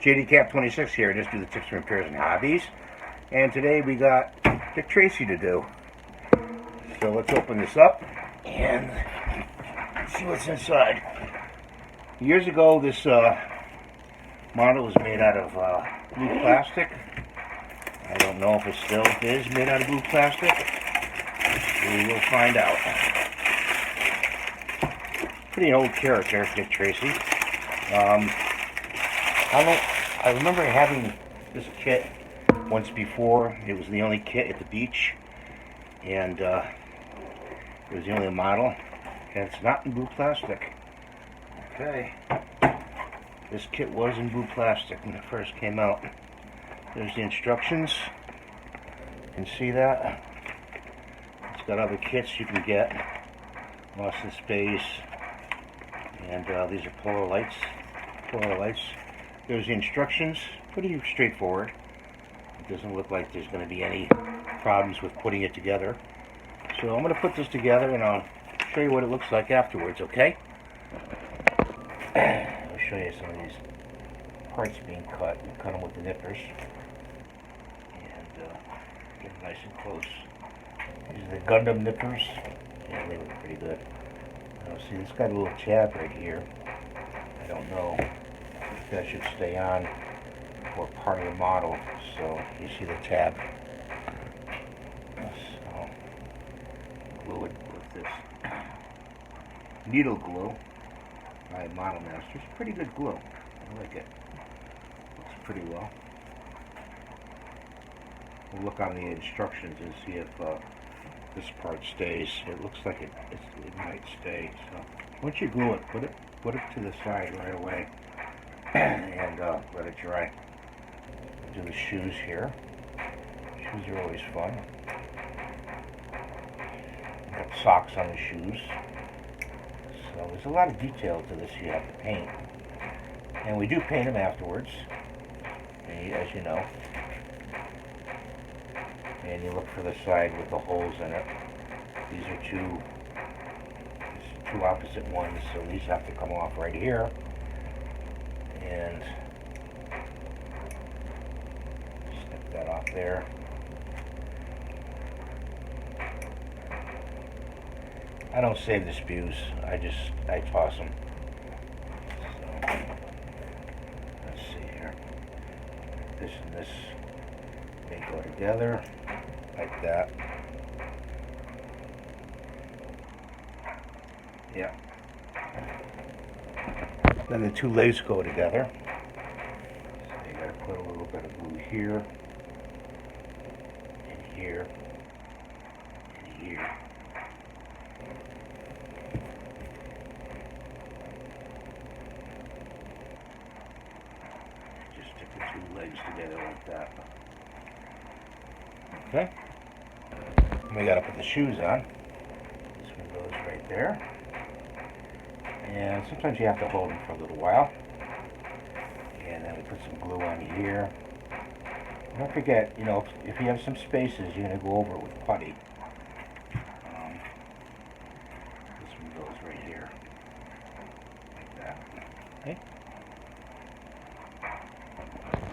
JDCap26 here. I just do the tips and repairs and hobbies. And today we got the Tracy to do. So let's open this up and see what's inside. Years ago, this model was made out of blue plastic. I don't know if it still is made out of blue plastic. We will find out. Pretty old character, Dick Tracy. I remember having this kit once before. It was the only kit at the beach, and it was the only model, and it's not in blue plastic. Okay, this kit was in blue plastic when it first came out. There's the instructions. You can see that. It's got other kits you can get. Lost in Space. And these are polar lights. There's the instructions. Pretty straightforward. It doesn't look like there's going to be any problems with putting it together. So I'm going to put this together and I'll show you what it looks like afterwards, okay? I'll show you some of these parts being cut. We cut them with the nippers. And get them nice and close. These are the Gundam nippers. Yeah, they look pretty good. Now see, it's got a little tab right here. I don't know if that should stay on or part of the model. So you see the tab. So glue it with this needle glue by Model Masters. Pretty good glue. I like it. Looks pretty well. We'll look on the instructions and see if this part stays. It looks like it might stay. So once you glue it, put it to the side right away and let it dry. Do the shoes here. Shoes are always fun. Got socks on the shoes. So there's a lot of detail to this you have to paint. And we do paint them afterwards, as you know. And you look for the side with the holes in it. These are two opposite ones, so these have to come off right here. And snip that off there. I don't save the spues. I toss them. So let's see here. This and this may go together like that. Yeah. Then the two legs go together. So you gotta put a little bit of glue here, and here, and here. Just stick the two legs together like that. Okay. We gotta put the shoes on. This one goes right there. And sometimes you have to hold them for a little while. And then we put some glue on here. Don't forget, you know, if you have some spaces, you're going to go over it with putty. This one goes right here. Like that. Okay.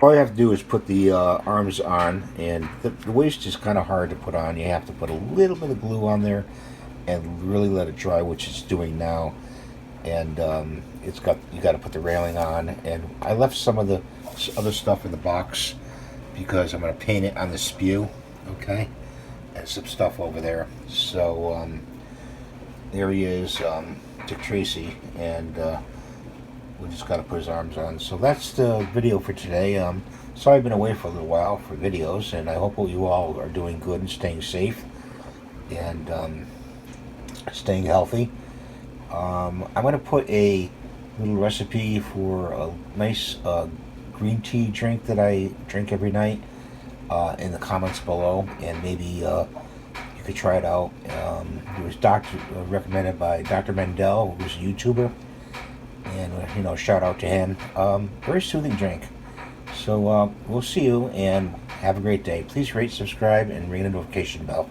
All you have to do is put the arms on, and the waist is kind of hard to put on. You have to put a little bit of glue on there and really let it dry, which it's doing now. And you got to put the railing on, and I left some of the other stuff in the box because I'm going to paint it on the sprue, okay, and some stuff over there. So there he is, Dick Tracy, and we just got to put his arms on. So that's the video for today. Sorry I've been away for a little while for videos, and I hope you all are doing good and staying safe and staying healthy. I'm going to put a little recipe for a nice green tea drink that I drink every night in the comments below, and maybe you could try it out. It was recommended by Dr. Mendel, who's a YouTuber, and you know, shout out to him. Very soothing drink. So we'll see you, and have a great day. Please rate, subscribe, and ring the notification bell.